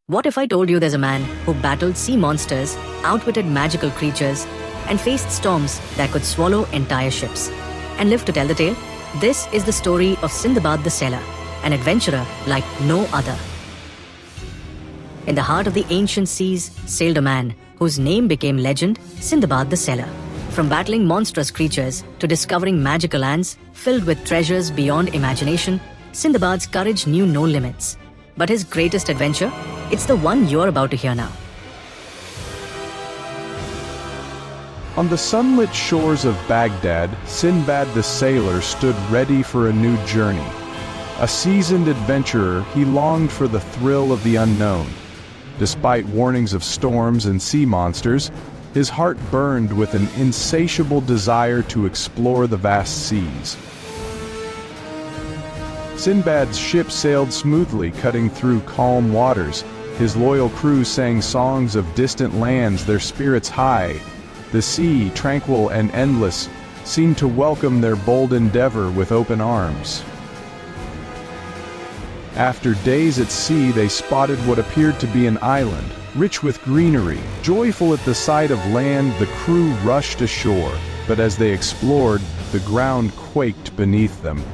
What if I told you there's a man who battled sea monsters, outwitted magical creatures, and faced storms that could swallow entire ships, and lived to tell the tale? This is the story of Sindbad the Sailor, an adventurer like no other. In the heart of the ancient seas sailed a man whose name became legend, Sindbad the Sailor. From battling monstrous creatures to discovering magical lands filled with treasures beyond imagination, Sindbad's courage knew no limits. But his greatest adventure? It's the one you're about to hear now. On the sunlit shores of Baghdad, Sindbad the Sailor stood ready for a new journey. A seasoned adventurer, he longed for the thrill of the unknown. Despite warnings of storms and sea monsters, his heart burned with an insatiable desire to explore the vast seas. Sindbad's ship sailed smoothly, cutting through calm waters. His loyal crew sang songs of distant lands, their spirits high. The sea, tranquil and endless, seemed to welcome their bold endeavor with open arms. After days at sea, they spotted what appeared to be an island, rich with greenery. Joyful at the sight of land, the crew rushed ashore, but as they explored, the ground quaked beneath them.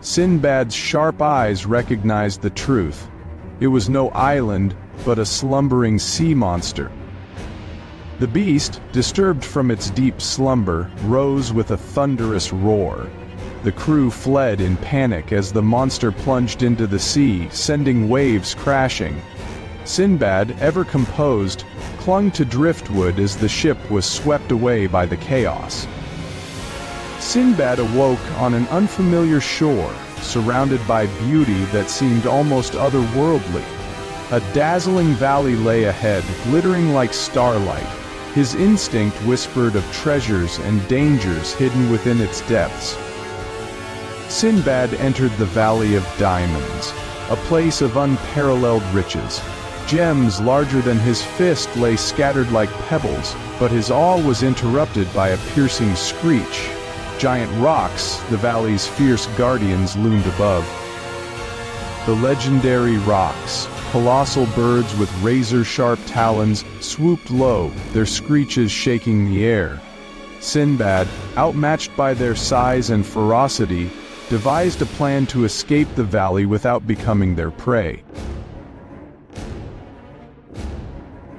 Sindbad's sharp eyes recognized the truth. It was no island, but a slumbering sea monster. The beast, disturbed from its deep slumber, rose with a thunderous roar. The crew fled in panic as the monster plunged into the sea, sending waves crashing. Sindbad, ever composed, clung to driftwood as the ship was swept away by the chaos. Sindbad awoke on an unfamiliar shore, surrounded by beauty that seemed almost otherworldly. A dazzling valley lay ahead, glittering like starlight. His instinct whispered of treasures and dangers hidden within its depths. Sindbad entered the Valley of Diamonds, a place of unparalleled riches. Gems larger than his fist lay scattered like pebbles, but his awe was interrupted by a piercing screech. Giant rocks, the valley's fierce guardians, loomed above. The legendary rocks, colossal birds with razor-sharp talons, swooped low, their screeches shaking the air. Sindbad, outmatched by their size and ferocity, devised a plan to escape the valley without becoming their prey.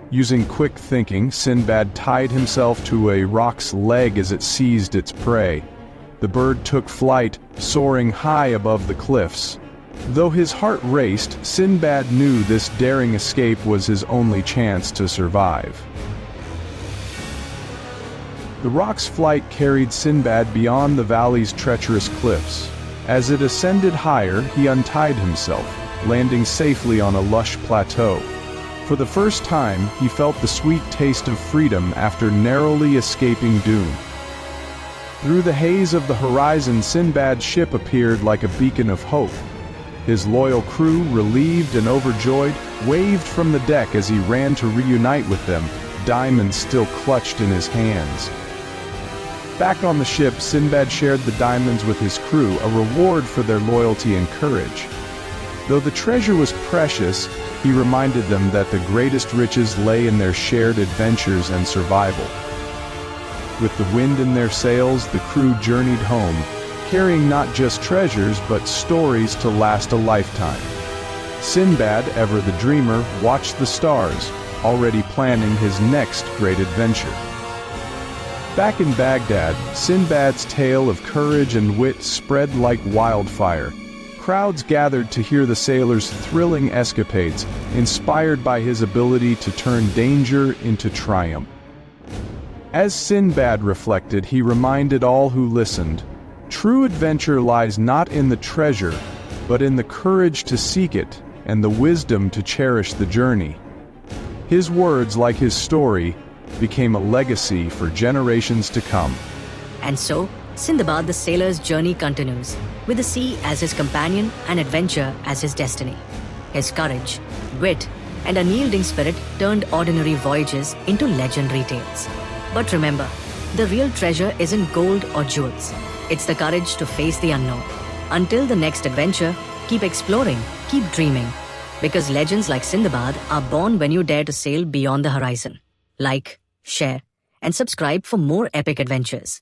Using quick thinking, Sindbad tied himself to a rock's leg as it seized its prey. The bird took flight, soaring high above the cliffs. Though his heart raced, Sindbad knew this daring escape was his only chance to survive. The rock's flight carried Sindbad beyond the valley's treacherous cliffs. As it ascended higher, he untied himself, landing safely on a lush plateau. For the first time, he felt the sweet taste of freedom after narrowly escaping doom. Through the haze of the horizon, Sindbad's ship appeared like a beacon of hope. His loyal crew, relieved and overjoyed, waved from the deck as he ran to reunite with them, diamonds still clutched in his hands. Back on the ship, Sindbad shared the diamonds with his crew, a reward for their loyalty and courage. Though the treasure was precious, he reminded them that the greatest riches lay in their shared adventures and survival. With the wind in their sails, the crew journeyed home, carrying not just treasures but stories to last a lifetime. Sindbad, ever the dreamer, watched the stars, already planning his next great adventure. Back in Baghdad, Sindbad's tale of courage and wit spread like wildfire. Crowds gathered to hear the sailor's thrilling escapades, inspired by his ability to turn danger into triumph. As Sindbad reflected, he reminded all who listened, true adventure lies not in the treasure, but in the courage to seek it and the wisdom to cherish the journey. His words, like his story, became a legacy for generations to come. And so, Sindbad the Sailor's journey continues, with the sea as his companion and adventure as his destiny. His courage, wit, and unyielding spirit turned ordinary voyages into legendary tales. But remember, the real treasure isn't gold or jewels. It's the courage to face the unknown. Until the next adventure, keep exploring, keep dreaming, Because legends like Sindbad are born when you dare to sail beyond the horizon. Like, share, and subscribe for more epic adventures.